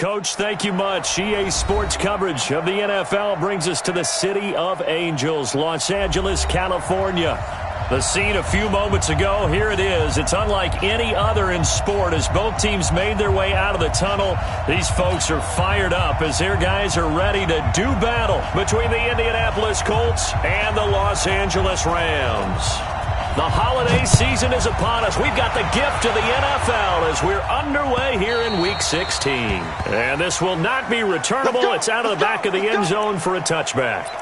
Coach, thank you much. EA Sports coverage of the NFL brings us to the City of Angels, Los Angeles, California. The scene a few moments ago, here it is. It's unlike any other in sport as both teams made their way out of the tunnel. These folks are fired up as their guys are ready to do battle between the Indianapolis Colts and the Los Angeles Rams. The holiday season is upon us. We've got the gift of the NFL as we're underway here in Week 16. And this will not be returnable. It's out of the back of the end zone for a touchback.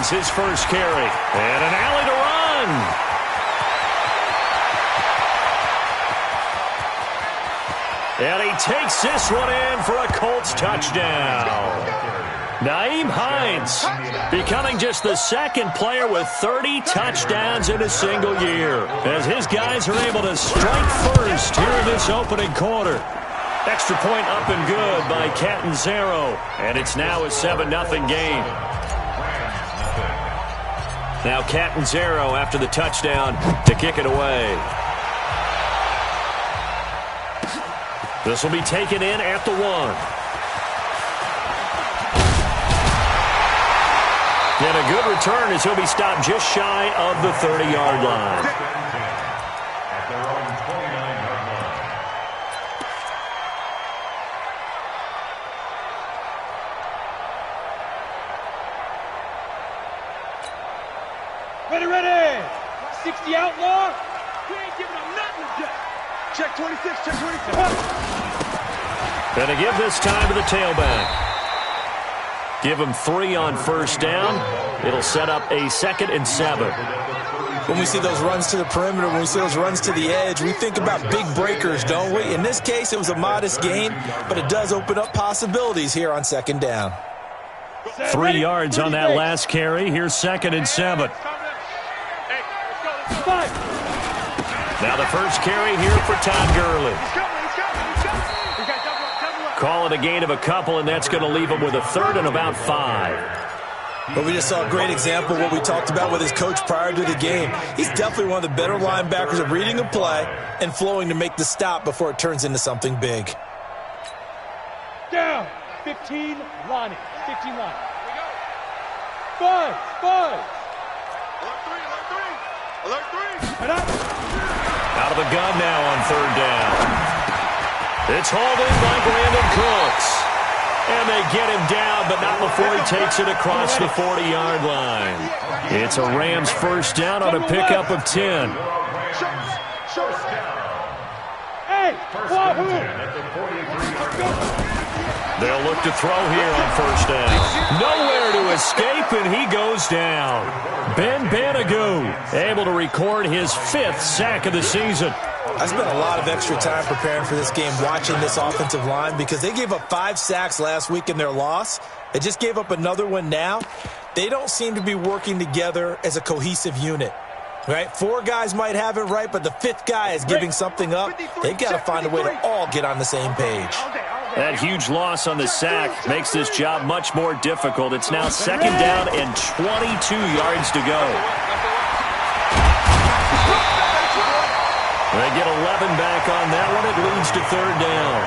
His first carry, and an alley to run. And he takes this one in for a Colts touchdown. Nyheim Hines becoming just the second player with 30 touchdowns in a single year as his guys are able to strike first here in this opening quarter. Extra point up and good by Catanzaro, and it's now a 7-0 game. Now Catanzaro after the touchdown to kick it away. This will be taken in at the 1. And a good return as he'll be stopped just shy of the 30-yard line. Ready. 60 outlaw. We ain't giving him nothing yet. Check 26, check 26. Gonna give this time to the tailback. Give him 3 on first down. It'll set up a 2nd and 7. When we see those runs to the perimeter, when we see those runs to the edge, we think about big breakers, don't we? In this case, it was a modest gain, but it does open up possibilities here on 2nd down. 3 yards on that last carry. Here's 2nd and 7. Now the first carry here for Todd Gurley. Call it a gain of a couple, and that's going to leave him with a 3rd and about 5. But we just saw a great example of what we talked about with his coach prior to the game. He's definitely one of the better linebackers at reading a play and flowing to make the stop before it turns into something big. Down. 15 line. 15 line. 5. Alert 3. Out of the gun now on 3rd down. It's hauled in by Brandon Cooks. And they get him down, but not before he takes it across the 40-yard line. It's a Rams first down on a pickup of 10. Hey, They'll look to throw here on first down. Nowhere to escape, and he goes down. Ben Banogu able to record his 5th sack of the season. I spent a lot of extra time preparing for this game watching this offensive line because they gave up 5 sacks last week in their loss. They just gave up another one now. They don't seem to be working together as a cohesive unit. Right? 4 guys might have it right, but the 5th guy is giving something up. They've got to find a way to all get on the same page. That huge loss on the sack makes this job much more difficult. It's now 2nd down and 22 yards to go. They get 11 back on that one. It leads to 3rd down.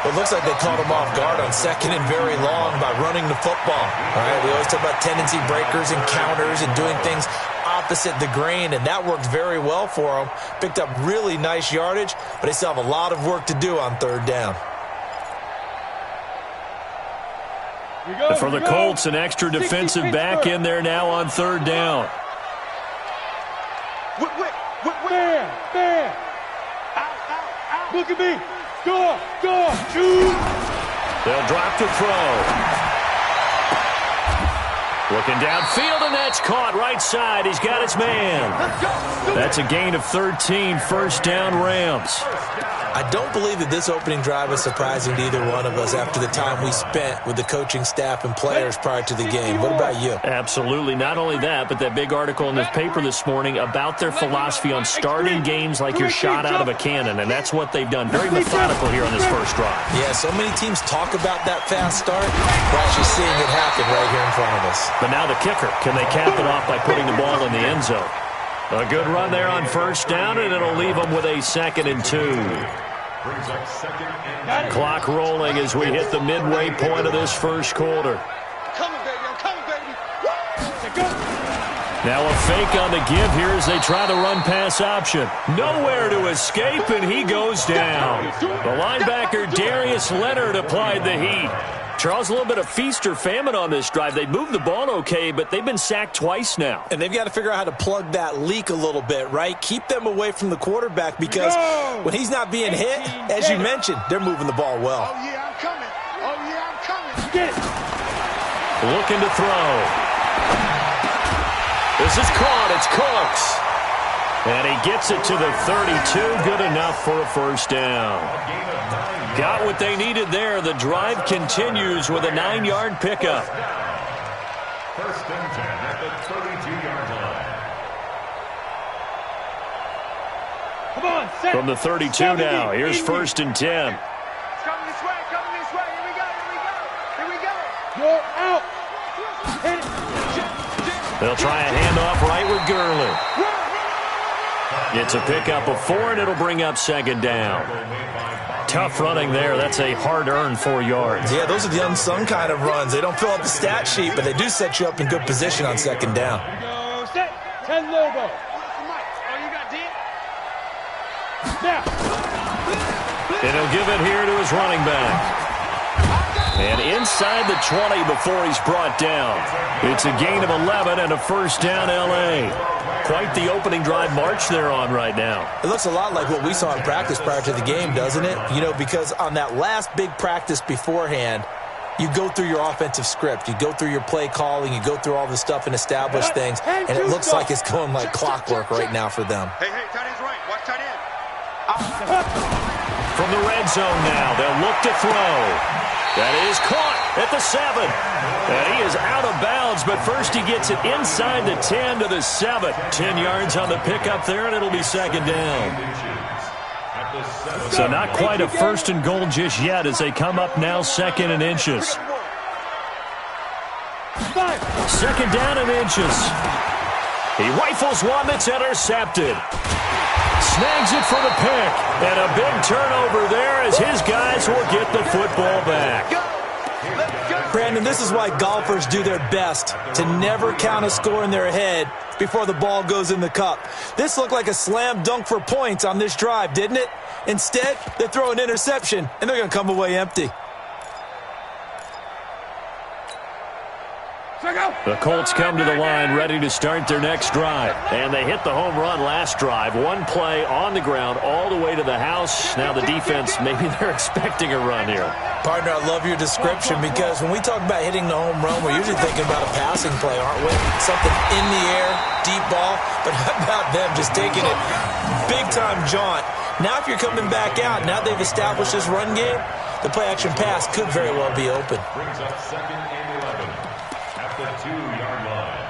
It looks like they caught him off guard on 2nd and very long by running the football. All right, we always talk about tendency breakers and counters and doing things opposite the grain, and that worked very well for them. Picked up really nice yardage, but they still have a lot of work to do on 3rd down. For the Colts, an extra defensive back in there now on 3rd down. Bam. Look at me. Go. Shoot. They'll drop to throw. Looking downfield, and that's caught right side. He's got his man. That's a gain of 13, first down Rams. I don't believe that this opening drive is surprising to either one of us after the time we spent with the coaching staff and players prior to the game. What about you? Absolutely. Not only that, but that big article in this paper this morning about their philosophy on starting games like you're shot out of a cannon, and that's what they've done. Very methodical here on this first drive. Yeah, so many teams talk about that fast start. We're actually seeing it happen right here in front of us. But now the kicker. Can they cap it off by putting the ball in the end zone? A good run there on first down, and it'll leave them with a 2nd and 2. Clock rolling as we hit the midway point of this first quarter. Now a fake on the give here as they try the run-pass option. Nowhere to escape, and he goes down. The linebacker, Darius Leonard, applied the heat. Charles, a little bit of feast or famine on this drive. They moved the ball okay, but they've been sacked twice now. And they've got to figure out how to plug that leak a little bit, right? Keep them away from the quarterback because when he's not being hit, as you mentioned, they're moving the ball well. Oh, yeah, I'm coming. Oh, yeah, I'm coming. Get it. Looking to throw. This is caught. It's Cooks. And he gets it to the 32. Good enough for a first down. Got what they needed there. The drive continues with a 9-yard pickup. First and 10 at the 32-yard line. Come on, set. From the 32 now. Here's first and 10. It's coming this way, coming this way. Here we go, here we go. Here we go. You're out. Hit it. They'll try a handoff right with Gurley. It's a pickup of 4, and it'll bring up 2nd down. Tough running there. That's a hard-earned 4 yards. Yeah, those are the unsung kind of runs. They don't fill up the stat sheet, but they do set you up in good position on 2nd down. Go set. 10 Lobo. Oh, you got D? Now. And he'll give it here to his running back. And inside the 20 before he's brought down. It's a gain of 11 and a first down, L.A. Quite the opening drive march they're on right now. It looks a lot like what we saw in practice prior to the game, doesn't it? You know, because on that last big practice beforehand, you go through your offensive script. You go through your play calling. You go through all the stuff and establish things. And it looks like it's going like clockwork right now for them. Hey, tight end's right. Watch tight end. From the red zone now, they'll look to throw. That is caught at the 7. And he is out of bounds, but first he gets it inside the 10 to the 7. 10 yards on the pickup there, and it'll be 2nd down. So not quite a 1st and goal just yet as they come up now 2nd and inches. 2nd down and inches. He rifles one that's intercepted. Snags it for the pick, and a big turnover there as his guys will get the football back. Brandon, this is why golfers do their best to never count a score in their head before the ball goes in the cup. This looked like a slam dunk for points on this drive, didn't it? Instead, they throw an interception, and they're going to come away empty. The Colts come to the line ready to start their next drive. And they hit the home run last drive. One play on the ground all the way to the house. Now the defense, maybe they're expecting a run here. Partner, I love your description because when we talk about hitting the home run, we're usually thinking about a passing play, aren't we? Something in the air, deep ball. But how about them just taking it big-time jaunt? Now if you're coming back out, now they've established this run game, the play-action pass could very well be open. Brings up 2nd and 11 at the 2-yard line.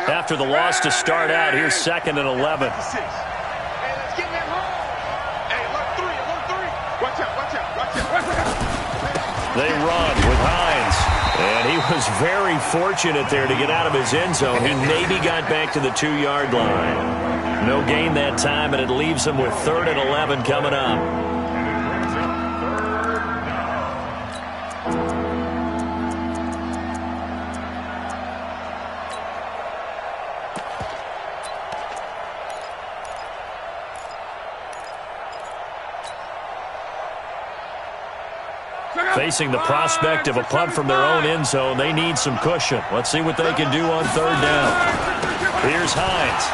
After the loss to start out, here's 2nd and 11. They run with Hines. And he was very fortunate there to get out of his end zone. He maybe got back to the 2-yard line. No gain that time, and it leaves him with 3rd and 11 coming up. Facing the prospect of a punt from their own end zone, they need some cushion. Let's see what they can do on 3rd down. Here's Hines.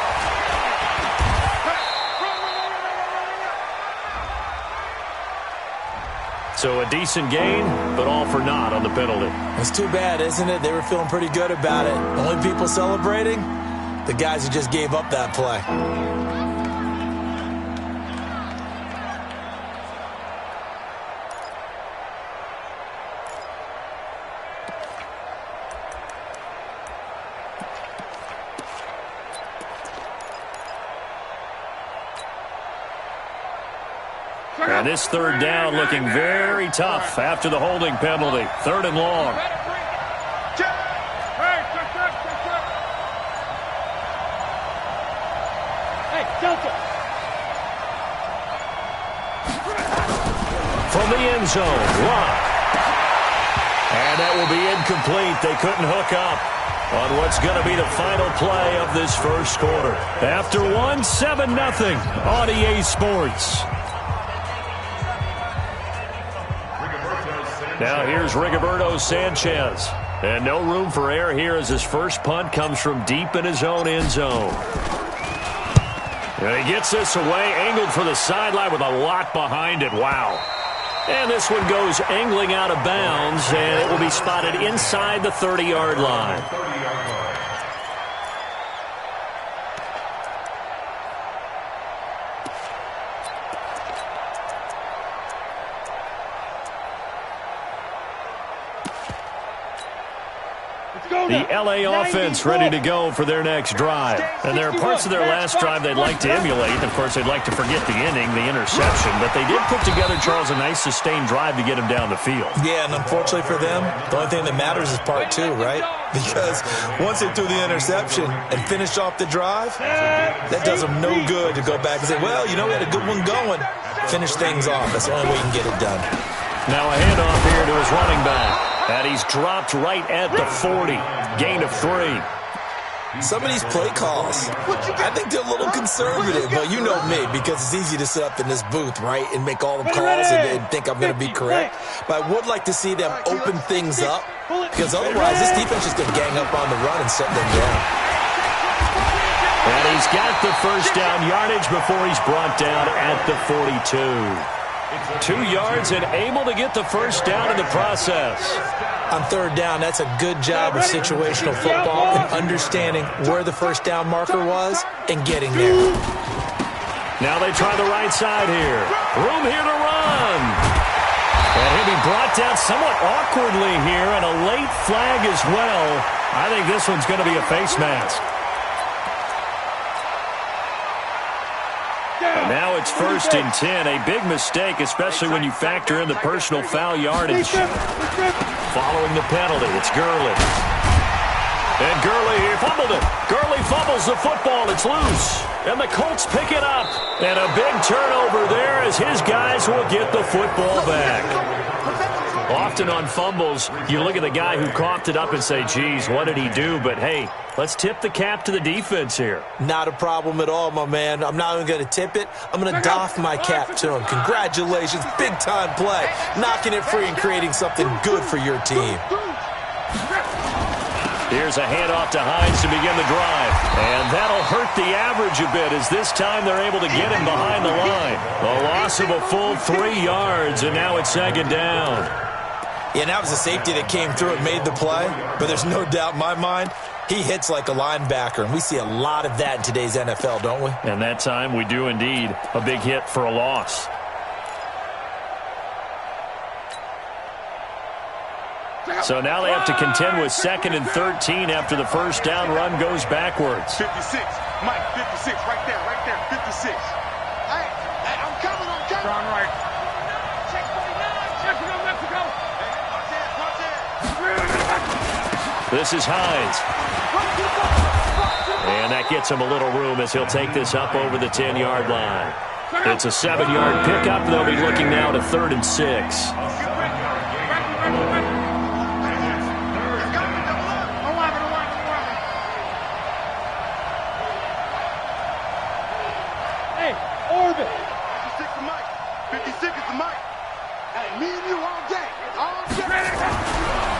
So a decent gain, but all for naught on the penalty. It's too bad, isn't it? They were feeling pretty good about it. Only people celebrating? The guys who just gave up that play. And this third down looking very tough after the holding penalty. 3rd and long. From the end zone, Locke. And that will be incomplete. They couldn't hook up on what's going to be the final play of this first quarter. After one, 7-0 on EA Sports. Now here's Rigoberto Sanchez. And no room for error here as his first punt comes from deep in his own end zone. And he gets this away, angled for the sideline with a lot behind it. Wow. And this one goes angling out of bounds, and it will be spotted inside the 30-yard line. The LA offense ready to go for their next drive. And there are parts of their last drive they'd like to emulate. Of course, they'd like to forget the inning, the interception. But they did put together, Charles, a nice sustained drive to get him down the field. Yeah, and unfortunately for them, the only thing that matters is part 2, right? Because once they threw the interception and finished off the drive, that does them no good to go back and say, well, you know, we had a good one going. Finish things off. That's the only way you can get it done. Now a handoff here to his running back. And he's dropped right at the 40. Gain of 3. Some of these play calls, I think they're a little conservative, but you know me, because it's easy to sit up in this booth, right, and make all the calls and think I'm going to be correct. But I would like to see them open things up, because otherwise this defense is going to gang up on the run and set them down. And he's got the first down yardage before he's brought down at the 42. 2 yards and able to get the first down in the process. On 3rd down, that's a good job of situational football and understanding where the first down marker was and getting there. Now they try the right side here. Room here to run. And he'll be brought down somewhat awkwardly here, and a late flag as well. I think this one's going to be a face mask. And now it's 1st and 10. A big mistake, especially when you factor in the personal foul yardage. Following the penalty, it's Gurley. And Gurley here fumbled it. Gurley fumbles the football. It's loose. And the Colts pick it up. And a big turnover there as his guys will get the football back. Often on fumbles, you look at the guy who coughed it up and say, geez, what did he do? But, hey, let's tip the cap to the defense here. Not a problem at all, my man. I'm not even going to tip it. I'm going to doff my cap to him. Congratulations. Big-time play. Knocking it free and creating something good for your team. Here's a handoff to Hines to begin the drive. And that'll hurt the average a bit as this time they're able to get him behind the line. A loss of a full 3 yards, and now it's 2nd down. Yeah, and that was a safety that came through and made the play. But there's no doubt in my mind, he hits like a linebacker. And we see a lot of that in today's NFL, don't we? And that time we do indeed. A big hit for a loss. So now they have to contend with 2nd and 13 after the first down run goes backwards. 56. Mike, 56. Right there. 56. Hey, I'm coming. John Wright. Check 49. Mexico. This is Hines. And that gets him a little room as he'll take this up over the 10-yard line. It's a 7-yard pickup. They'll be looking now to 3rd and 6.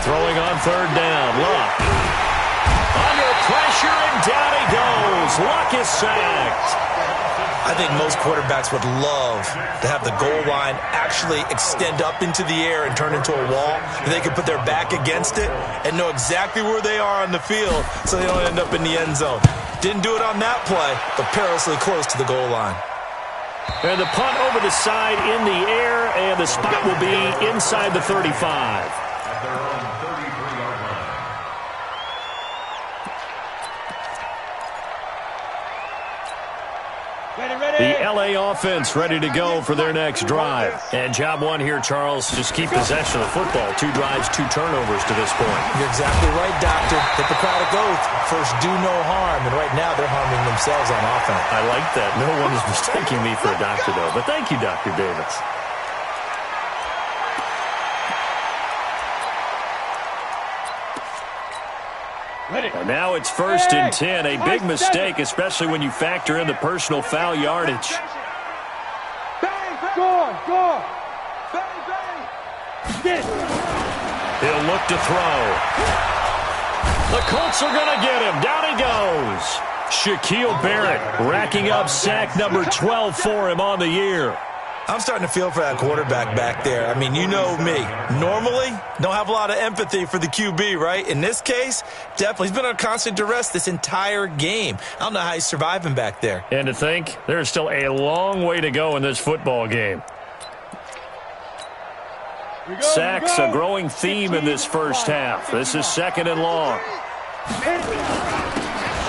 Throwing on 3rd down. Luck. Under pressure, and down he goes. Luck is sacked. I think most quarterbacks would love to have the goal line actually extend up into the air and turn into a wall. And they can put their back against it and know exactly where they are on the field so they don't end up in the end zone. Didn't do it on that play, but perilously close to the goal line. And the punt over the side in the air, and the spot will be inside the 35. At their own 33-yard line. The L.A. offense ready to go for their next drive. And job one here, Charles, just keep possession of the football. 2 drives, 2 turnovers to this point. You're exactly right, Doctor. Hippocratic oath. First, do no harm. And right now, they're harming themselves on offense. I like that. No one is mistaking me for a doctor, though. But thank you, Dr. Davis. And now it's 1st and 10. A big mistake, especially when you factor in the personal foul yardage. He'll look to throw. The Colts are going to get him. Down he goes. Shaquille Barrett racking up sack number 12 for him on the year. I'm starting to feel for that quarterback back there. I mean, you know me. Normally, don't have a lot of empathy for the QB, right? In this case, definitely. He's been under constant duress this entire game. I don't know how he's surviving back there. And to think, there's still a long way to go in this football game. Sacks, a growing theme in this first half. This is 2nd and long.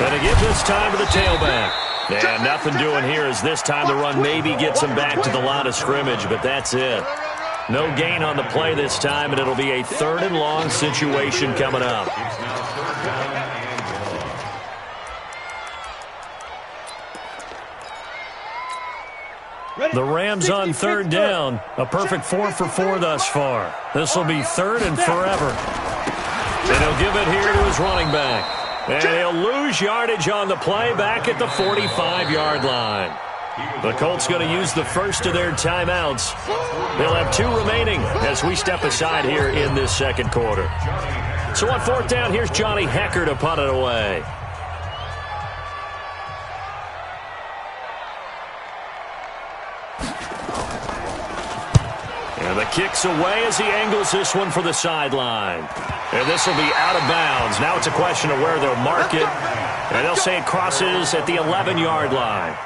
Going to give this time to the tailback. And nothing doing here as this time the run maybe gets him back to the line of scrimmage, but that's it. No gain on the play this time, and it'll be a 3rd and long situation coming up. It's now 3rd down and 1. The Rams on 3rd down. A perfect 4 for 4 thus far. This will be 3rd and forever. And he'll give it here to his running back. And he'll lose yardage on the play back at the 45-yard line. The Colts going to use the first of their timeouts. They'll have 2 remaining as we step aside here in this 2nd quarter. So on 4th down, here's Johnny Hekker to punt it away. And the kick's away as he angles this one for the sideline. And this will be out of bounds. Now it's a question of where they'll mark it. And they'll say it crosses at the 11-yard line.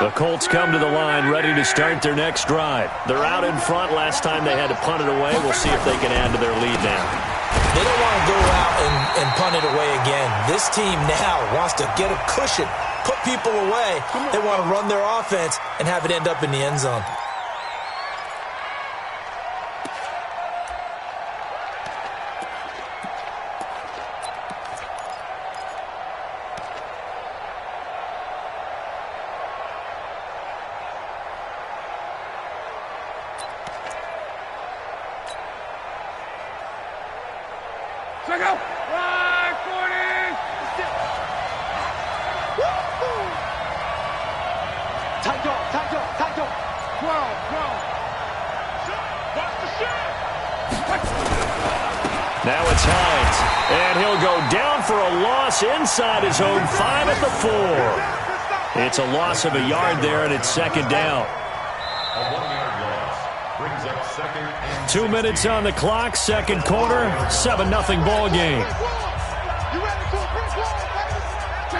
The Colts come to the line ready to start their next drive. They're out in front. Last time they had to punt it away. We'll see if they can add to their lead now. They don't want to go out and punt it away again. This team now wants to get a cushion, put people away. They want to run their offense and have it end up in the end zone. Now it's Hines, and he'll go down for a loss inside his own 5 at the 4. It's a loss of a yard there, and it's 2nd down. A 1-yard loss brings up 2nd and 2 minutes on the clock, 2nd quarter, 7-0 ball game.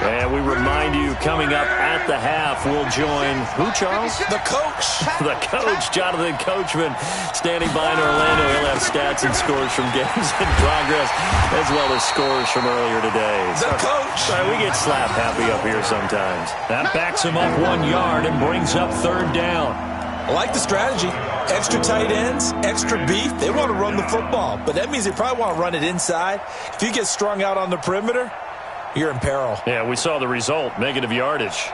And we remind you, coming up at the half, we'll join who, Charles? The coach. The coach, Jonathan Coachman, standing by in Orlando. He'll have stats and scores from games in progress, as well as scores from earlier today. The coach. Sorry, we get slap happy up here sometimes. That backs him up 1 yard and brings up 3rd down. I like the strategy. Extra tight ends, extra beef. They want to run the football, but that means they probably want to run it inside. If you get strung out on the perimeter, you're in peril. Yeah, we saw the result, negative yardage.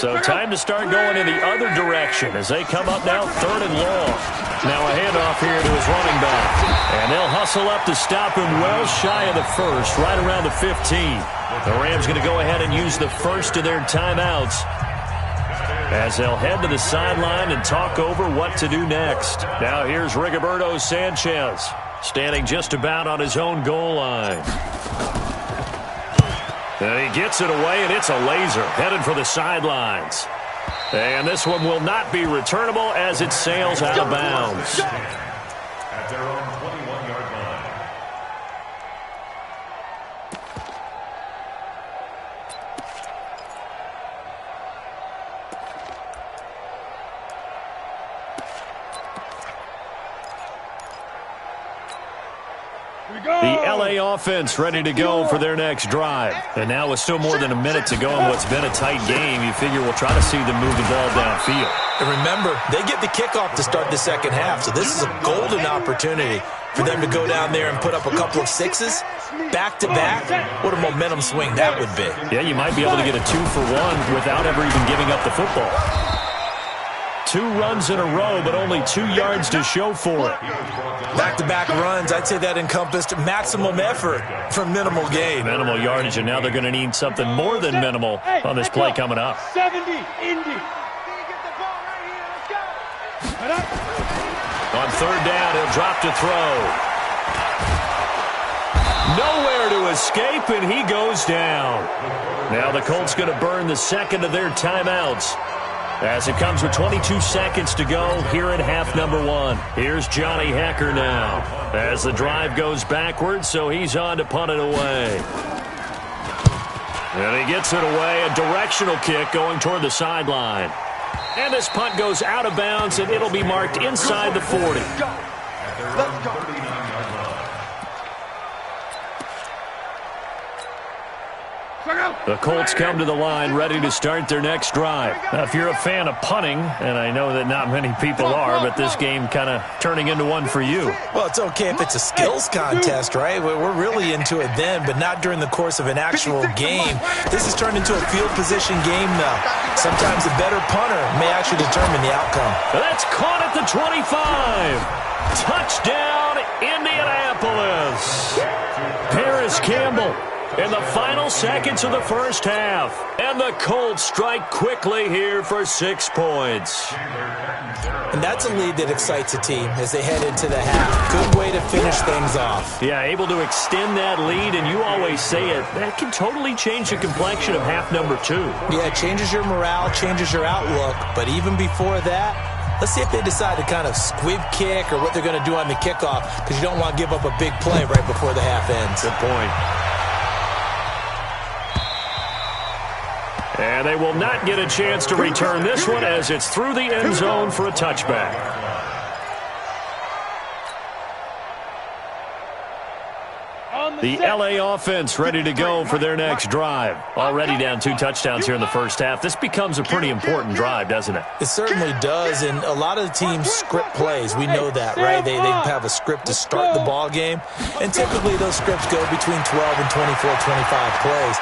So time to start going in the other direction as they come up now 3rd and long. Now a handoff here to his running back. And they'll hustle up to stop him well shy of the first, right around the 15. The Rams going to go ahead and use the first of their timeouts as they'll head to the sideline and talk over what to do next. Now here's Rigoberto Sanchez, standing just about on his own goal line. And he gets it away, and it's a laser headed for the sidelines. And this one will not be returnable as it sails out of bounds. At their own 21-yard line. The L.A. offense ready to go for their next drive. And now with still more than a minute to go in what's been a tight game, you figure we'll try to see them move the ball downfield. And remember, they get the kickoff to start the second half, so this is a golden opportunity for them to go down there and put up a couple of sixes back-to-back. What a momentum swing that would be. Yeah, you might be able to get a 2-for-1 without ever even giving up the football. 2 runs in a row, but only 2 yards to show for it. Back-to-back runs, I'd say that encompassed maximum effort for minimal gain. Minimal yardage, and now they're going to need something more than minimal on this play coming up. 70, Indy. On 3rd down, he'll drop to throw. Nowhere to escape, and he goes down. Now the Colts going to burn the second of their timeouts as it comes with 22 seconds to go here in half number 1. Here's Johnny Hekker now as the drive goes backwards, so he's on to punt it away. And he gets it away, a directional kick going toward the sideline. And this punt goes out of bounds, and it'll be marked inside the 40. Let's go. The Colts come to the line ready to start their next drive. Now, if you're a fan of punting, and I know that not many people are, but this game kind of turning into one for you. Well, it's okay if it's a skills contest, right? We're really into it then, but not during the course of an actual game. This has turned into a field position game now. Sometimes a better punter may actually determine the outcome. That's caught at the 25. Touchdown, Indianapolis. Paris Campbell in the final seconds of the first half. And the Colts strike quickly here for 6 points. And that's a lead that excites a team as they head into the half. Good way to finish things off. Yeah, able to extend that lead, and you always say it, that can totally change the complexion of half number 2. Yeah, it changes your morale, changes your outlook. But even before that, let's see if they decide to kind of squib kick or what they're going to do on the kickoff, because you don't want to give up a big play right before the half ends. Good point. And they will not get a chance to return this one as it's through the end zone for a touchback. The L.A. offense ready to go for their next drive. Already down 2 touchdowns here in the first half. This becomes a pretty important drive, doesn't it? It certainly does, and a lot of the teams script plays. We know that, right? They have a script to start the ball game, and typically those scripts go between 12 and 24, 25 plays.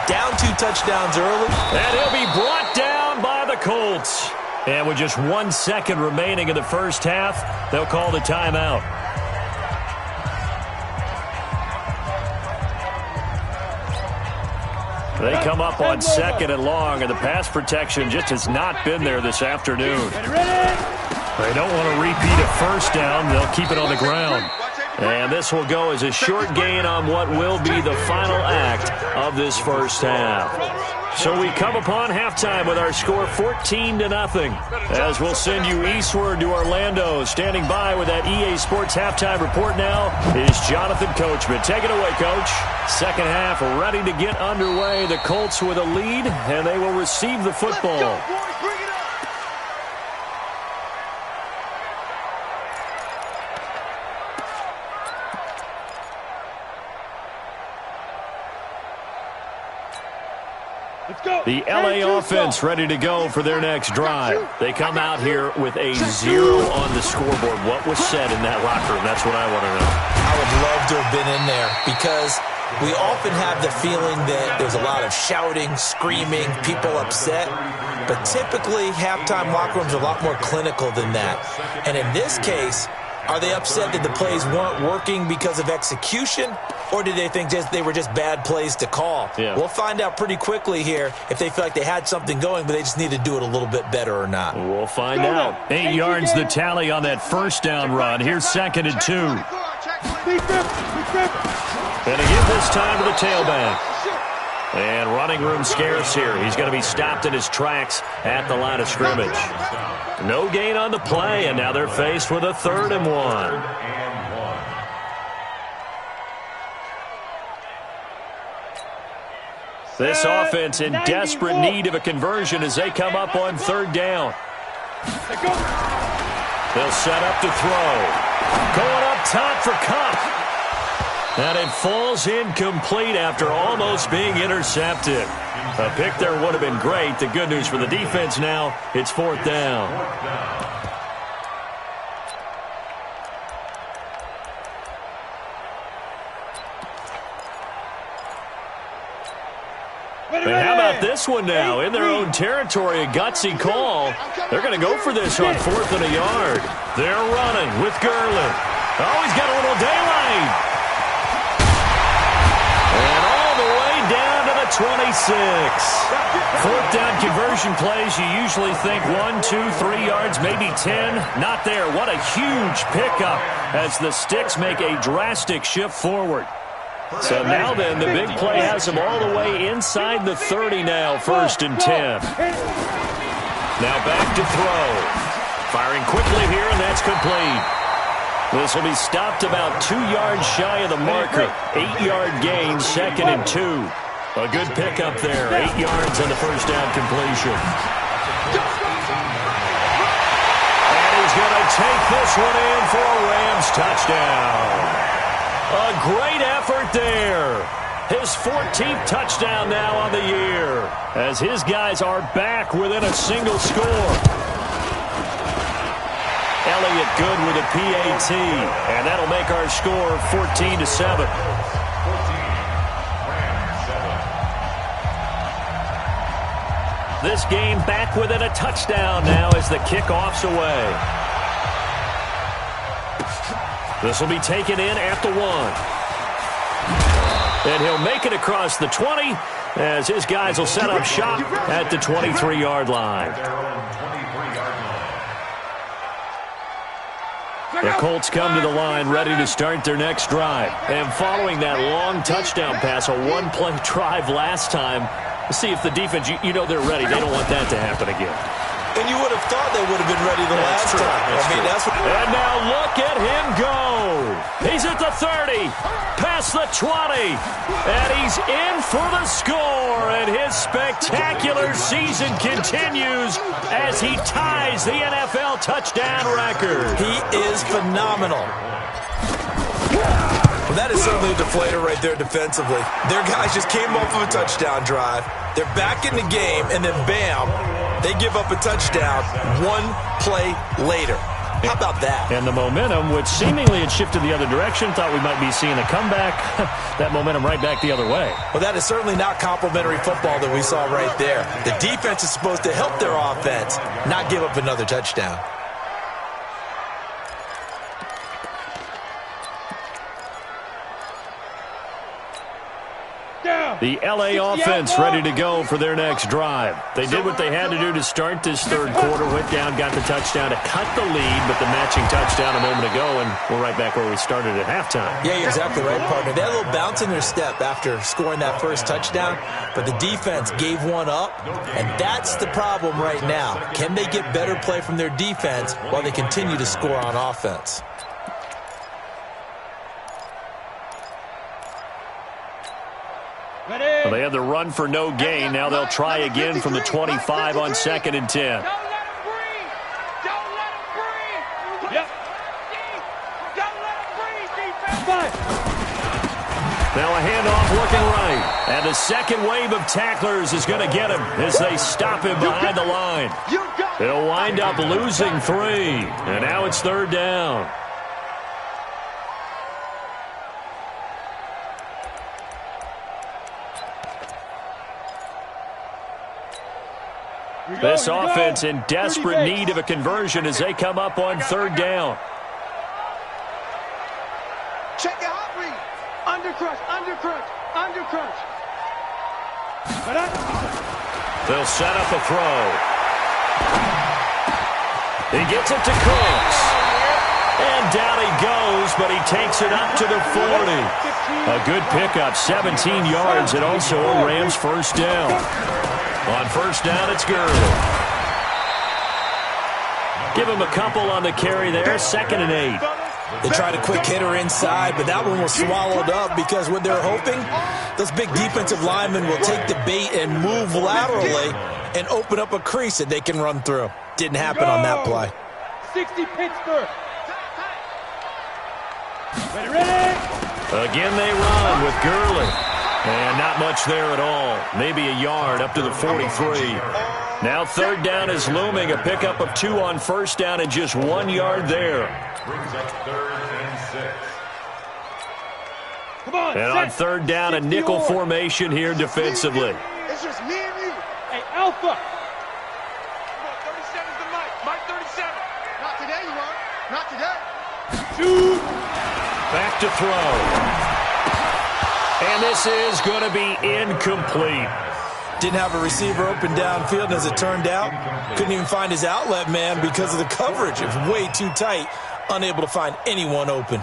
Down 2 touchdowns early. And he'll be brought down by the Colts. And with just 1 second remaining in the first half, they'll call the timeout. They come up on 2nd and long, and the pass protection just has not been there this afternoon. They don't want to repeat a first down. They'll keep it on the ground. And this will go as a short gain on what will be the final act of this first half. So we come upon halftime with our score 14-0. As we'll send you eastward to Orlando. Standing by with that EA Sports halftime report now is Jonathan Coachman. Take it away, Coach. Second half ready to get underway. The Colts with a lead, and they will receive the football. The LA offense ready to go for their next drive. They come out here with a 0 on the scoreboard. What was said in that locker room? That's what I want to know. I would love to have been in there because we often have the feeling that there's a lot of shouting, screaming, people upset. But typically, halftime locker rooms are a lot more clinical than that. And in this case, are they upset that the plays weren't working because of execution, or did they think they were just bad plays to call? Yeah. We'll find out pretty quickly here if they feel like they had something going, but they just need to do it a little bit better or not. We'll find out. 8 yards the tally on that first down run. Here's 2nd and 2. And again this time to the tailback. And running room scarce here. He's going to be stopped in his tracks at the line of scrimmage. No gain on the play, and now they're faced with a 3rd and 1. This offense in desperate need of a conversion as they come up on 3rd down. They'll set up to throw. Going up top for Kupp. And it falls incomplete after almost being intercepted. A pick there would have been great. The good news for the defense now, it's 4th down. And how about this one now? In their own territory, a gutsy call. They're going to go for this on 4th and a yard. They're running with Gurley. Oh, he's got a little daylight. And all the way down to the 26. 4th down conversion plays, you usually think 1, 2, 3 yards, maybe 10. Not there. What a huge pickup as the Sticks make a drastic shift forward. So now then, the big play has them all the way inside the 30 now, 1st and 10. Now back to throw. Firing quickly here, and that's complete. This will be stopped about 2 yards shy of the marker. 8-yard gain, 2nd and 2. A good pickup there. 8 yards on the first down completion. And he's going to take this one in for a Rams touchdown. A great effort there. His 14th touchdown now on the year as his guys are back within a single score. Elliott good with a PAT, and that'll make our score 14-7. This game back within a touchdown now as the kickoff's away. This will be taken in at the 1. And he'll make it across the 20 as his guys will set up shop at the 23-yard line. The Colts come to the line ready to start their next drive. And following that long touchdown pass, a one-play drive last time, see if the defense, you know they're ready. They don't want that to happen again. And you would have thought they would have been ready the last time. And now look at him go. He's at the 30, past the 20, and he's in for the score. And his spectacular season continues as he ties the NFL touchdown record. He is phenomenal. Well, that is certainly a deflator right there defensively. Their guys just came off of a touchdown drive. They're back in the game, and then bam, they give up a touchdown 1 play later. How about that? And the momentum, which seemingly had shifted the other direction, thought we might be seeing a comeback. That momentum right back the other way. Well, that is certainly not complimentary football that we saw right there. The defense is supposed to help their offense, not give up another touchdown. The LA offense ready to go for their next drive. They did what they had to do to start this third quarter, went down, got the touchdown to cut the lead, but the matching touchdown a moment ago, and we're right back where we started at halftime. Yeah, you're exactly right, partner. They had a little bounce in their step after scoring that first touchdown, but the defense gave one up, and that's the problem right now. Can they get better play from their defense while they continue to score on offense? Well, they had the run for no gain. Now they'll try again from the 25 on 2nd and 10. Don't let him breathe. Don't let him breathe. Yep. Don't let him breathe, defense. Now a handoff looking right. And the second wave of tacklers is going to get him as they stop him behind the line. He'll wind up losing 3. And now it's 3rd down. This offense in desperate need of a conversion as they come up on 3rd down. Check the hot read. Undercrush, undercrush, undercrush. They'll set up a throw. He gets it to Cooks. And down he goes, but he takes it up to the 40. A good pickup, 17 yards, and also a Rams first down. On first down, it's Gurley. Give him a couple on the carry there, 2nd and 8. They tried a quick hitter inside, but that one was swallowed up because what they're hoping, those big defensive linemen will take the bait and move laterally and open up a crease that they can run through. Didn't happen on that play. 60 Pittsburgh. Ready? Again they run with Gurley. And not much there at all. Maybe a yard up to the 43. Now 3rd down is looming. A pickup of 2 on first down and just 1 yard there. Brings up 3rd and 6. Come on, and on 3rd down, a nickel formation here defensively. It's just me and you. Hey, Alpha. Come on, 37's the Mike. Mike 37. Not today, you won't. Not today. Shoot. Back to throw. And this is going to be incomplete. Didn't have a receiver open downfield, and as it turned out, couldn't even find his outlet man because of the coverage. It was way too tight, unable to find anyone open.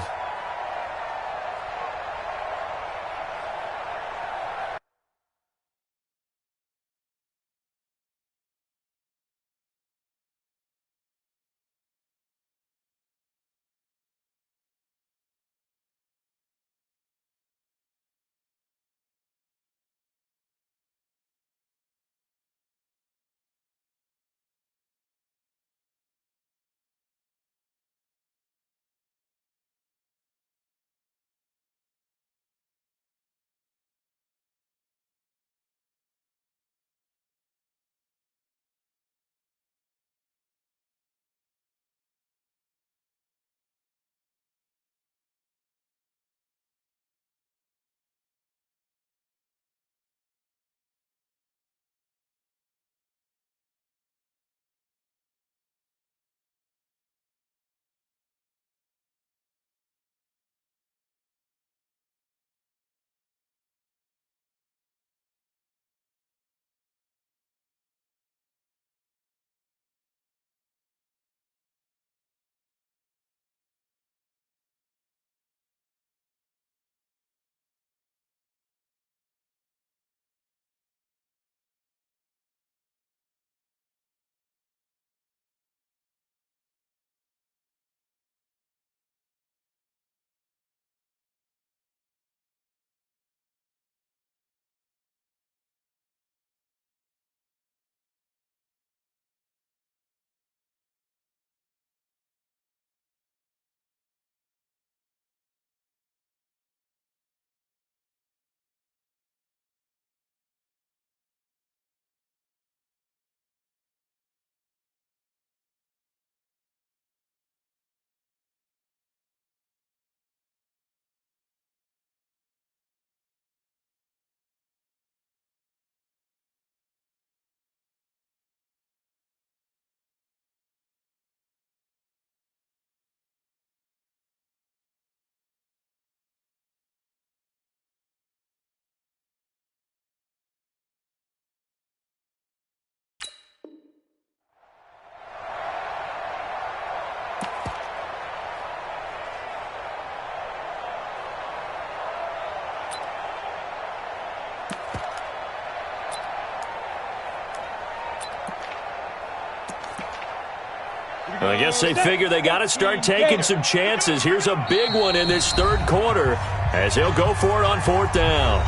I guess they figure they got to start taking some chances. Here's a big one in this 3rd quarter as he'll go for it on 4th down.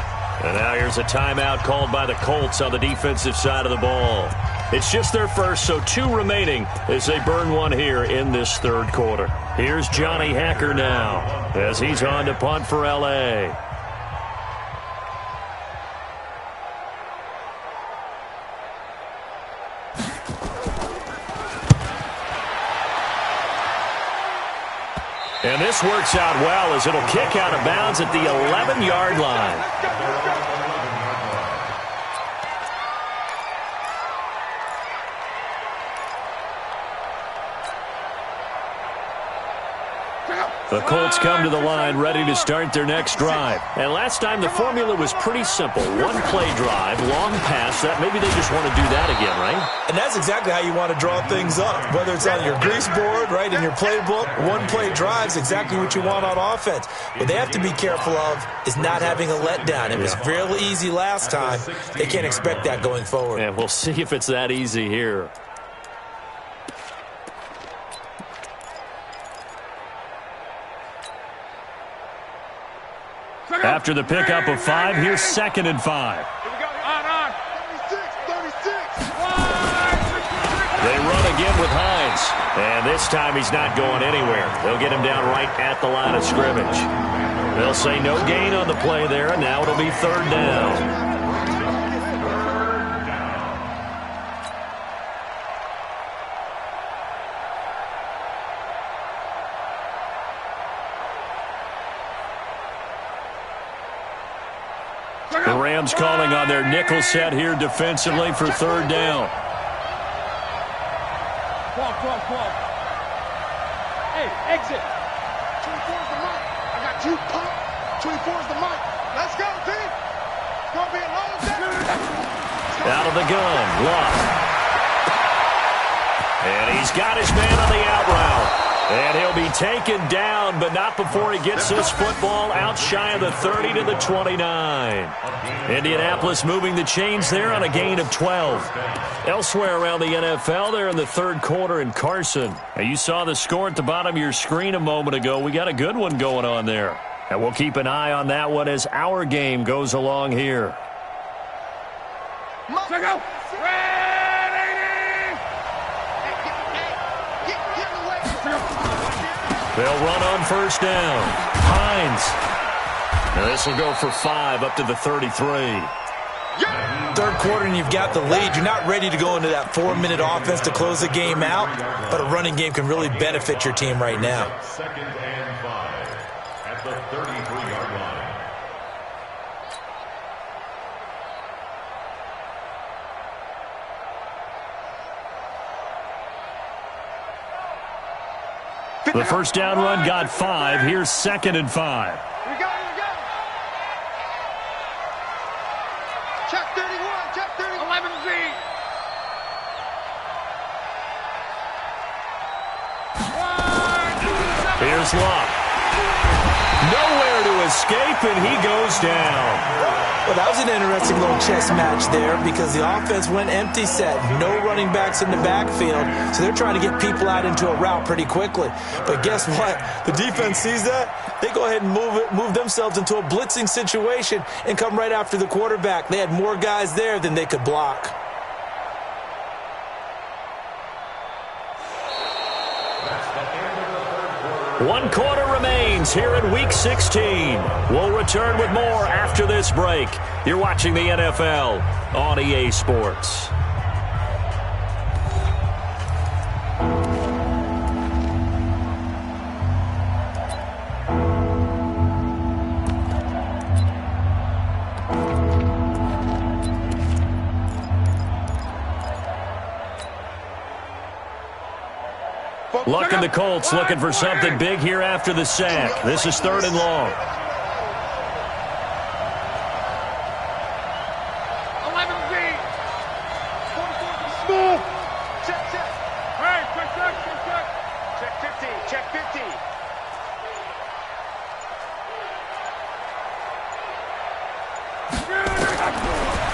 And now here's a timeout called by the Colts on the defensive side of the ball. It's just their first, so 2 remaining as they burn one here in this 3rd quarter. Here's Johnny Hacker now as he's on to punt for L.A. And this works out well as it'll kick out of bounds at the 11-yard line. The Colts come to the line ready to start their next drive. And last time the formula was pretty simple. One play drive, long pass. That maybe they just want to do that again, right? And that's exactly how you want to draw things up. Whether it's on your grease board, right, in your playbook, one play drive is exactly what you want on offense. What they have to be careful of is not having a letdown. It was fairly easy last time. They can't expect that going forward. And we'll see if it's that easy here. After the pickup of 5, here's 2nd and 5. On. 36. They run again with Hines. And this time he's not going anywhere. They'll get him down right at the line of scrimmage. They'll say no gain on the play there, and now it'll be 3rd down. The Rams calling on their nickel set here defensively for 3rd down. 12. Hey, exit. 24's the mic. I got you pumped. 24's the mic. Let's go, team. It's going to be a long day. Out of the gun, Love. And he's got his man on the out route. And he'll be taken down, but not before he gets this football out shy of the 30 to the 29. Indianapolis moving the chains there on a gain of 12. Elsewhere around the NFL, they're in the 3rd quarter in Carson. Now, you saw the score at the bottom of your screen a moment ago. We got a good one going on there. And we'll keep an eye on that one as our game goes along here. Let's go. They'll run on 1st down. Hines. Now this will go for 5 up to the 33. 3rd quarter and you've got the lead. You're not ready to go into that 4-minute offense to close the game out, but a running game can really benefit your team right now. 2nd and 5 at the 33-yard line. The 1st down run got 5. Here's 2nd and 5. Here we go. Check 31. 11Z. Here's Locke. Nowhere to escape, and he goes down. Well, that was an interesting little chess match there because the offense went empty set. No running backs in the backfield, so they're trying to get people out into a route pretty quickly. But guess what? The defense sees that. They go ahead and move themselves into a blitzing situation and come right after the quarterback. They had more guys there than they could block. One quarter remains here in Week 16. We'll return with more after this break. You're watching the NFL on EA Sports. Luck and the Colts looking for something big here after the sack. This is 3rd and long. 11Z. 44 small. Check. Hey, check. Check 50.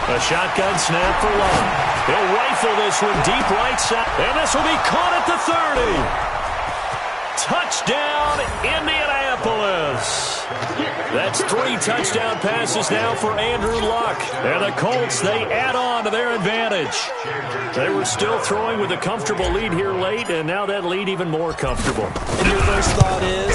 A shotgun snap for Love. He'll rifle this one deep right side. And this will be caught at the 30. Touchdown, Indianapolis. That's 3 touchdown passes now for Andrew Luck. And the Colts, they add on to their advantage. They were still throwing with a comfortable lead here late, and now that lead even more comfortable. And your first thought is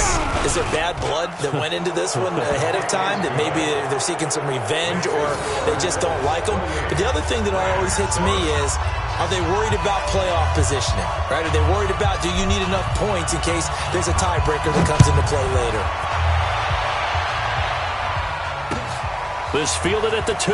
there bad blood that went into this one ahead of time, that maybe they're seeking some revenge or they just don't like them? But the other thing that always hits me is, are they worried about playoff positioning, right? Are they worried about, do you need enough points in case there's a tiebreaker that comes into play later? This fielded at the 2.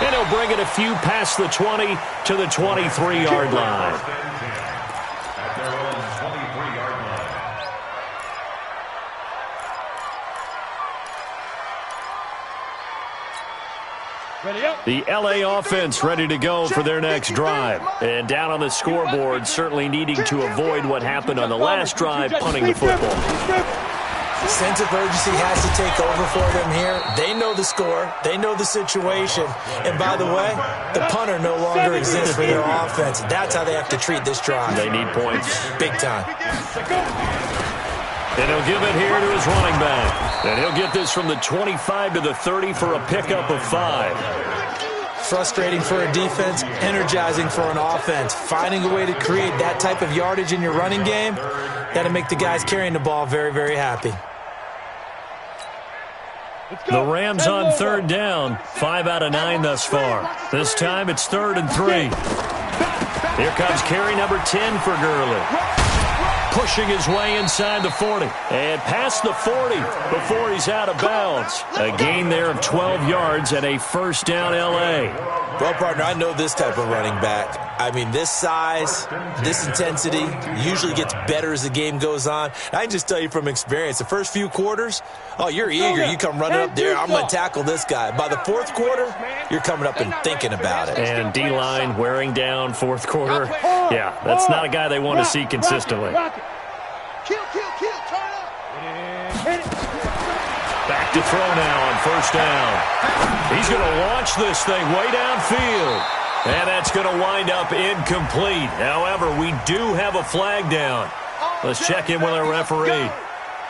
And he'll bring it a few past the 20 to the 23-yard line. At their own 23-yard line. Ready up. The LA offense ready to go for their next drive. And down on the scoreboard, certainly needing to avoid what happened on the last drive, punting the football. Sense of urgency has to take over for them here. They know the score. They know the situation. And by the way, the punter no longer exists for their offense. That's how they have to treat this drive. They need points. Big time. And he'll give it here to his running back. And he'll get this from the 25 to the 30 for a pickup of 5. Frustrating for a defense, energizing for an offense. Finding a way to create that type of yardage in your running game, that'll make the guys carrying the ball very, very happy. The Rams on 3rd down, 5 out of 9 thus far. This time it's 3rd and 3. Here comes carry number 10 for Gurley. Pushing his way inside the 40. And past the 40 before he's out of bounds. A gain there of 12 yards and a first down L.A. Well, partner, I know this type of running back. I mean, this size, this intensity usually gets better as the game goes on. I can just tell you from experience, the first few quarters, oh, you're eager. You come running up there, I'm going to tackle this guy. By the 4th quarter, you're coming up and thinking about it. And D-line wearing down 4th quarter. Yeah, that's not a guy they want to see consistently. Kill, turn up. Back to throw now on 1st down. He's going to launch this thing way downfield. And that's going to wind up incomplete. However, we do have a flag down. Let's check in with our referee.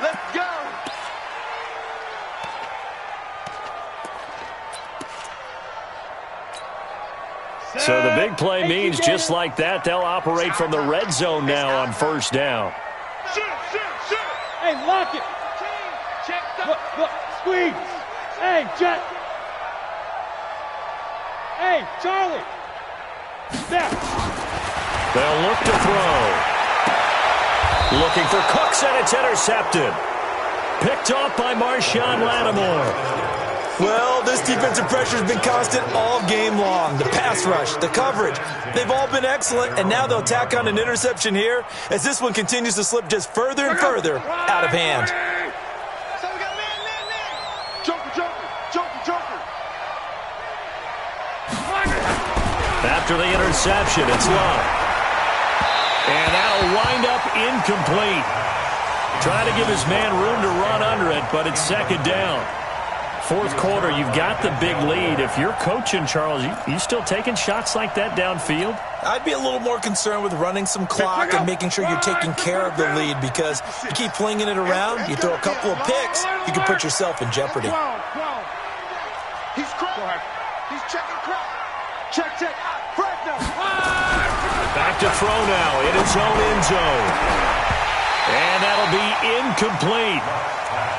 Let's go. So the big play means just like that, they'll operate from the red zone now on 1st down. Shoot. Hey, lock it. Look, squeeze. Hey, Jet. Hey, Charlie. Step. They'll look to throw. Looking for Cooks, and it's intercepted. Picked off by Marshawn Lattimore. Well, this defensive pressure has been constant all game long. The pass rush, the coverage, they've all been excellent, and now they'll tack on an interception here as this one continues to slip just further and further out of hand. So we got man. Joker. After the interception, it's Luck. And that'll wind up incomplete. Trying to give his man room to run under it, but it's 2nd down. 4th quarter, you've got the big lead. If you're coaching, Charles, you still taking shots like that downfield? I'd be a little more concerned with running some clock and making sure you're taking care of the lead, because you keep flinging it around, you throw a couple of picks, you can put yourself in jeopardy. He's crying. He's checking crowd. Check. Back to throw now in his own end zone. And that'll be incomplete.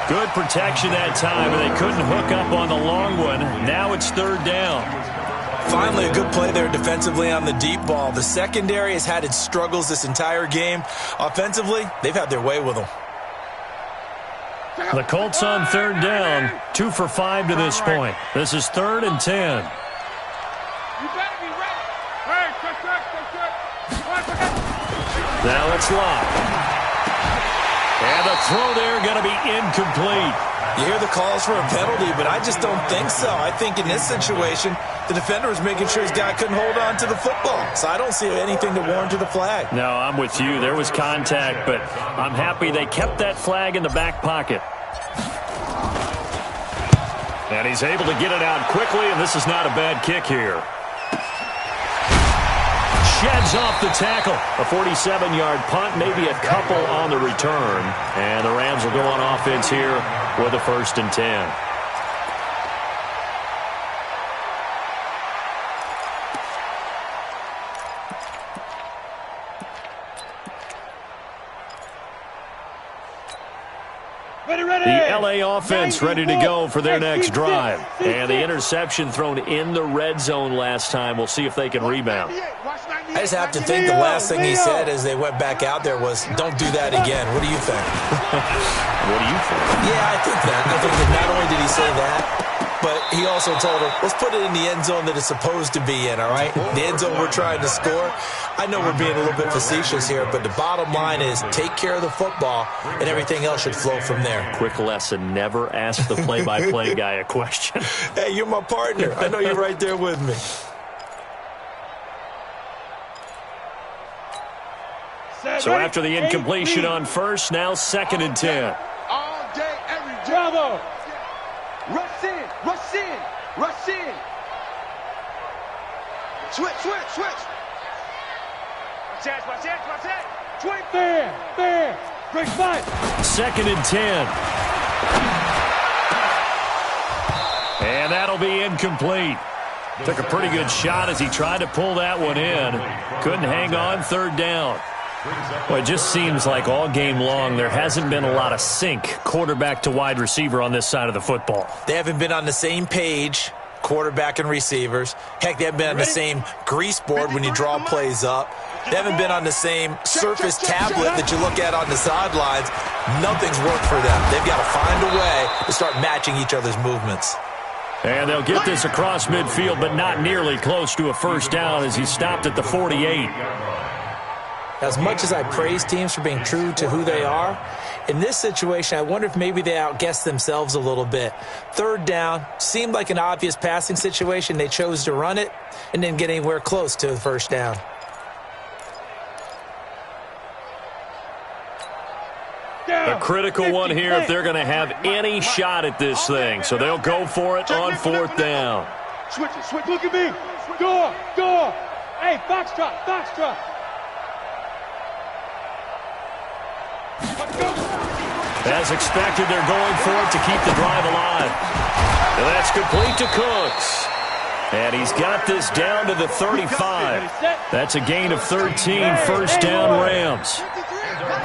Good protection that time, and they couldn't hook up on the long one. Now it's 3rd down. Finally, a good play there defensively on the deep ball. The secondary has had its struggles this entire game. Offensively, they've had their way with them. The Colts on 3rd down, 2 for 5 to this point. This is 3rd and 10. You better be ready. Hey, check. Now it's Locke. And the throw there going to be incomplete. You hear the calls for a penalty, but I just don't think so. I think in this situation, the defender was making sure his guy couldn't hold on to the football. So I don't see anything to warrant to the flag. No, I'm with you. There was contact, but I'm happy they kept that flag in the back pocket. And he's able to get it out quickly, and this is not a bad kick here. sheds off the tackle. A 47-yard punt, maybe a couple on the return. And the Rams will go on offense here with a 1st and 10. The L.A. offense ready to go for their next drive. And the interception thrown in the red zone last time. We'll see if they can rebound. I just have to think the last thing he said as they went back out there was, don't do that again. What do you think? What do you think? Yeah, I think that. I think that not only did he say that, but he also told him, let's put it in the end zone that it's supposed to be in, all right? The end zone we're trying to score. I know we're being a little bit facetious here, but the bottom line is take care of the football, and everything else should flow from there. Quick lesson, never ask the play-by-play guy a question. Hey, you're my partner. I know you're right there with me. So after the incompletion on first, now 2nd and 10. All day, every day. Bravo. Rush in, rush in, rush in. Switch, switch, switch. Watch out, watch out, watch out. Swing there. Break 5. 2nd and 10. And that'll be incomplete. Took a pretty good shot as he tried to pull that one in. Couldn't hang on, 3rd down. Well, it just seems like all game long there hasn't been a lot of sync quarterback to wide receiver on this side of the football. They haven't been on the same page, quarterback and receivers. Heck, they haven't been on the same grease board when you draw plays up. They haven't been on the same surface tablet that you look at on the sidelines. Nothing's worked for them. They've got to find a way to start matching each other's movements. And they'll get this across midfield, but not nearly close to a 1st down as he stopped at the 48. As much as I praise teams for being true to who they are, in this situation, I wonder if maybe they outguessed themselves a little bit. 3rd down, seemed like an obvious passing situation. They chose to run it and didn't get anywhere close to the 1st down. A critical one here if they're going to have any shot at this thing. So they'll go for it on 4th down. Switch it, switch. Look at me. Go. Hey, foxtrot. As expected, they're going for it to keep the drive alive. And that's complete to Cooks. And he's got this down to the 35. That's a gain of 13, 1st down Rams.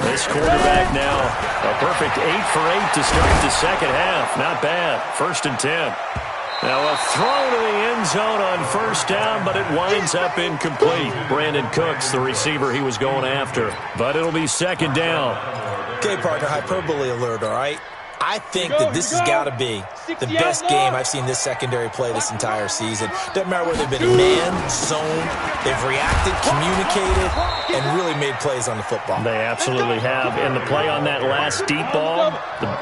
This quarterback now a perfect 8 for 8 to start the 2nd half. Not bad. 1st and 10. Now a throw to the end zone on 1st down, but it winds up incomplete. Brandon Cooks, the receiver he was going after. But it'll be 2nd down. Okay, partner, hyperbole alert, all right? I think that this has got to be the best game I've seen this secondary play this entire season. Doesn't matter whether they've been man, zone, they've reacted, communicated, and really made plays on the football. They absolutely have. And the play on that last deep ball,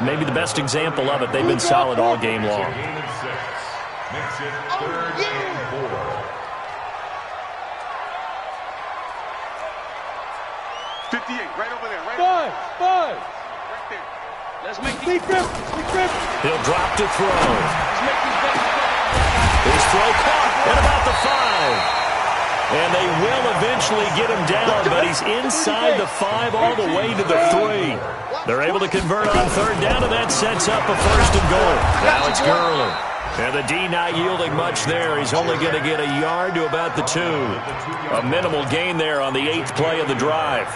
maybe the best example of it, they've been solid all game long. Makes it 3rd and 4. Right over there, right 5. right there. Let's make these Grip. He'll drop to throw. Let's make these guys His throw caught at about the 5. And they will eventually get him down, but he's inside the 5 all the way to the 3. They're able to convert on 3rd down, and that sets up a 1st and goal. Now it's Gurley. And the D not yielding much there. He's only going to get a yard to about the 2. A minimal gain there on the 8th play of the drive.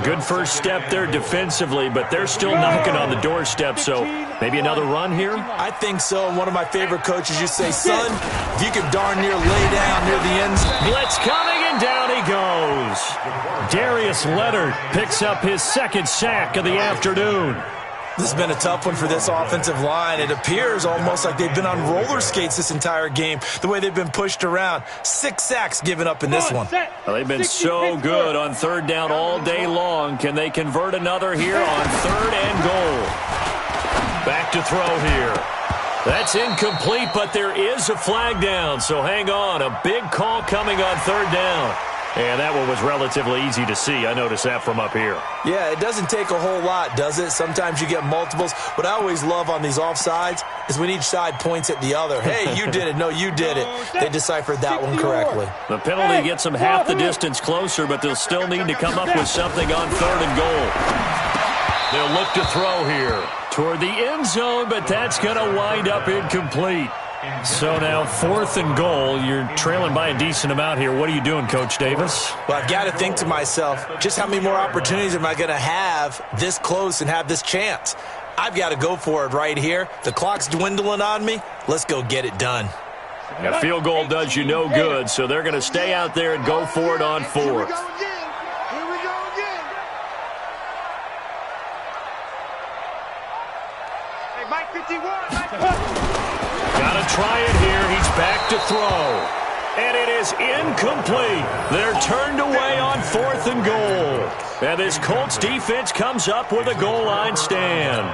Good first step there defensively, but they're still knocking on the doorstep, so maybe another run here? I think so. One of my favorite coaches used to say, son, if you can darn near lay down near the end zone. Blitz coming, and down he goes. Darius Leonard picks up his 2nd sack of the afternoon. This has been a tough one for this offensive line. It appears almost like they've been on roller skates this entire game, the way they've been pushed around. 6 sacks given up in this one. Well, they've been so good on 3rd down all day long. Can they convert another here on 3rd and goal? Back to throw here. That's incomplete, but there is a flag down, so hang on. A big call coming on 3rd down. And that one was relatively easy to see. I noticed that from up here. Yeah, it doesn't take a whole lot, does it? Sometimes you get multiples. What I always love on these offsides is when each side points at the other. Hey, you did it. No, you did it. They deciphered that one correctly. The penalty gets them half the distance closer, but they'll still need to come up with something on 3rd and goal. They'll look to throw here toward the end zone, but that's going to wind up incomplete. So now 4th and goal. You're trailing by a decent amount here. What are you doing, Coach Davis? Well, I've got to think to myself, just how many more opportunities am I going to have this close and have this chance? I've got to go for it right here. The clock's dwindling on me. Let's go get it done. A field goal does you no good, so they're going to stay out there and go for it on 4th. Here we go again. Hey, Mike 51. Got to try it here. He's back to throw. And it is incomplete. They're turned away on 4th and goal. And this Colts defense comes up with a goal line stand.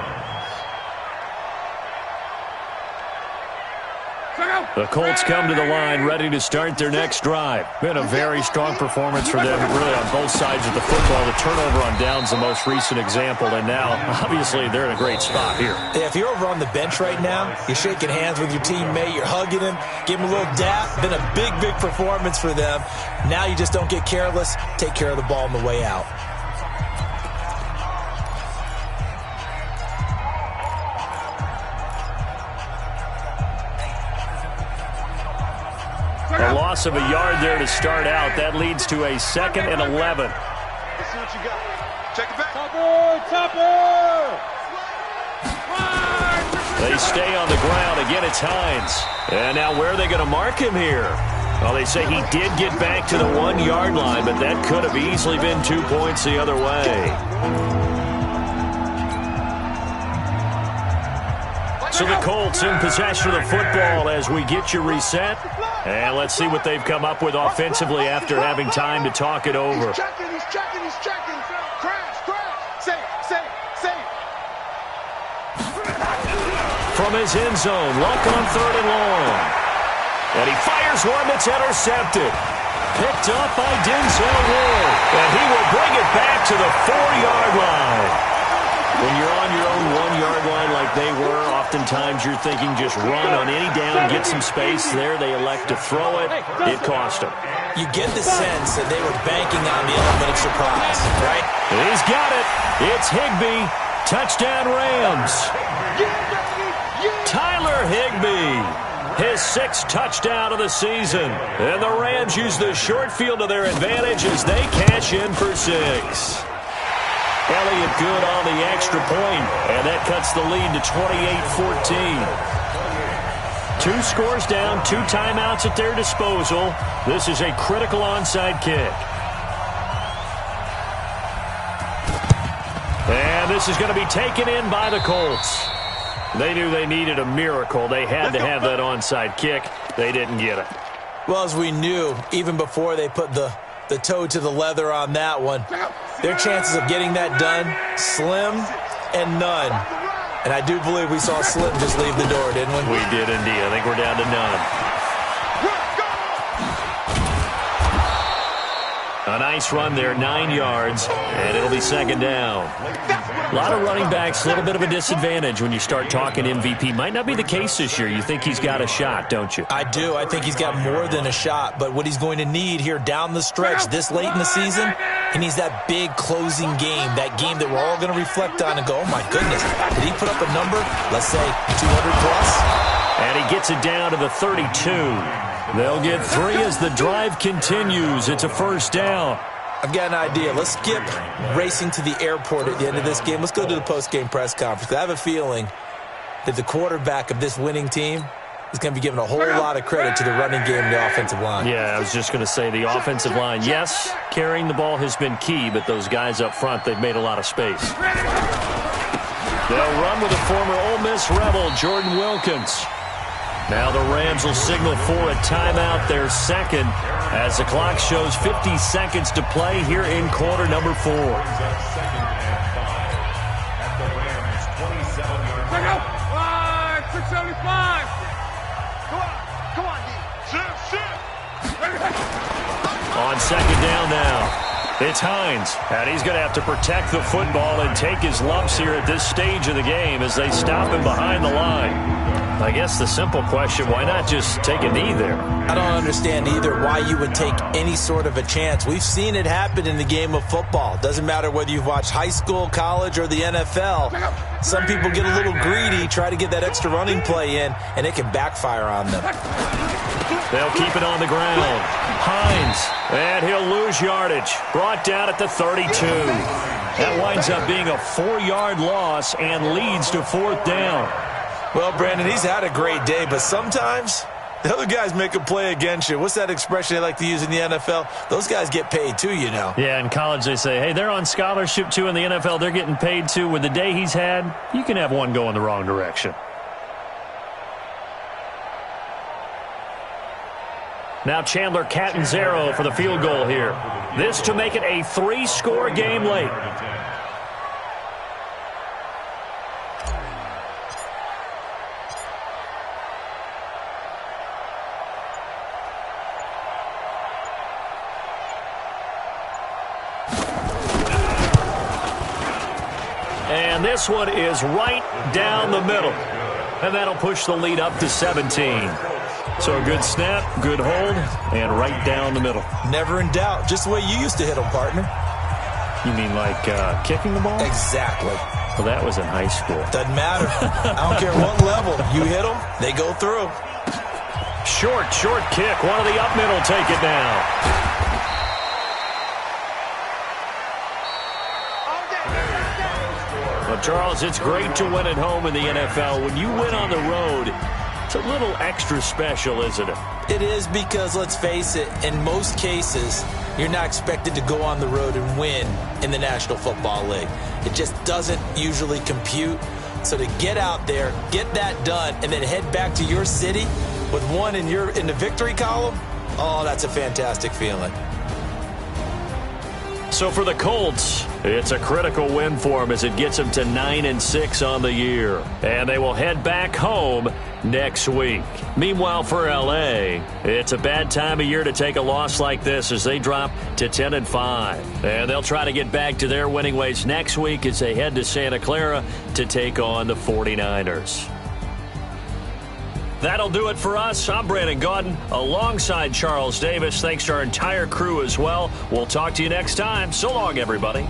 The Colts come to the line ready to start their next drive. Been a very strong performance for them, really, on both sides of the football. The turnover on downs the most recent example, and now, obviously, they're in a great spot here. Yeah, if you're over on the bench right now, you're shaking hands with your teammate, you're hugging him, give him a little dap. Been a big, big performance for them. Now you just don't get careless. Take care of the ball on the way out. A loss of a yard there to start out. That leads to a 2nd and 11. Let's see what you got. Check it back. Topper! They stay on the ground. Again, it's Hines. And now where are they going to mark him here? Well, they say he did get back to the 1-yard line, but that could have easily been 2 points the other way. So the Colts in possession of the football as we get you reset. And let's see what they've come up with offensively after having time to talk it over. He's checking. Crash. Safe. From his end zone, Luck on 3rd and long. And he fires one that's intercepted. Picked up by Denzel Ward. And he will bring it back to the 4-yard line. When you're on your own 1-yard line like they were, oftentimes you're thinking just run on any down, get some space. There they elect to throw it. It cost them. You get the sense that they were banking on the element of surprise, right? He's got it. It's Higbee. Touchdown Rams. Tyler Higbee. His 6th touchdown of the season. And the Rams use the short field to their advantage as they cash in for 6. Elliott good on the extra point, and that cuts the lead to 28-14. 2 scores down, 2 timeouts at their disposal. This is a critical onside kick. And this is going to be taken in by the Colts. They knew they needed a miracle. They had to have that onside kick. They didn't get it. Well, as we knew, even before they put the toe to the leather on that one, their chances of getting that done, slim and none. And I do believe we saw Slim just leave the door, didn't we? We did indeed. I think we're down to none. A nice run there, 9 yards, and it'll be 2nd down. A lot of running backs, a little bit of a disadvantage when you start talking MVP. Might not be the case this year. You think he's got a shot, don't you? I do. I think he's got more than a shot, but what he's going to need here down the stretch this late in the season, he needs that big closing game, that game that we're all going to reflect on and go, oh my goodness, did he put up a number, let's say 200 plus? And he gets it down to the 32. They'll get 3 as the drive continues. It's a 1st down. I've got an idea. Let's skip racing to the airport at the end of this game. Let's go to the post-game press conference. I have a feeling that the quarterback of this winning team is going to be given a whole lot of credit to the running game and the offensive line. Yeah, I was just going to say the offensive line, yes, carrying the ball has been key, but those guys up front, they've made a lot of space. They'll run with a former Ole Miss Rebel, Jordan Wilkins. Now the Rams will signal for a timeout, their 2nd, as the clock shows 50 seconds to play here in quarter number 4. Come On 2nd down, It's Hines, and he's going to have to protect the football and take his lumps here at this stage of the game as they stop him behind the line. I guess the simple question, why not just take a knee there? I don't understand either why you would take any sort of a chance. We've seen it happen in the game of football. Doesn't matter whether you've watched high school, college, or the NFL. Some people get a little greedy, try to get that extra running play in, and it can backfire on them. They'll keep it on the ground. Hines, and he'll lose yardage. Brought down at the 32. That winds up being a 4-yard loss and leads to 4th down. Well, Brandon, he's had a great day, but sometimes the other guys make a play against you. What's that expression they like to use in the NFL? Those guys get paid too, you know. Yeah, in college they say, hey, they're on scholarship too. In the NFL, they're getting paid too. With the day he's had, you can have one go in the wrong direction. Now Chandler Catanzaro for the field goal here. This to make it a 3-score game late. And this one is right down the middle. And that'll push the lead up to 17. So a good snap, good hold, and right down the middle. Never in doubt. Just the way you used to hit them, partner. You mean like kicking the ball? Exactly. Well, that was in high school. Doesn't matter. I don't care what level. You hit them, they go through. Short kick. One of the up middle take it down. Well, Charles, it's great to win at home in the NFL. When you win on the road, it's a little extra special, isn't it? It is because, let's face it, in most cases, you're not expected to go on the road and win in the National Football League. It just doesn't usually compute. So to get out there, get that done, and then head back to your city with one in the victory column, oh, that's a fantastic feeling. So for the Colts, it's a critical win for them as it gets them to 9-6 on the year. And they will head back home next week. Meanwhile, for L.A., it's a bad time of year to take a loss like this as they drop to 10-5. And they'll try to get back to their winning ways next week as they head to Santa Clara to take on the 49ers. That'll do it for us. I'm Brandon Gaudin alongside Charles Davis. Thanks to our entire crew as well. We'll talk to you next time. So long, everybody.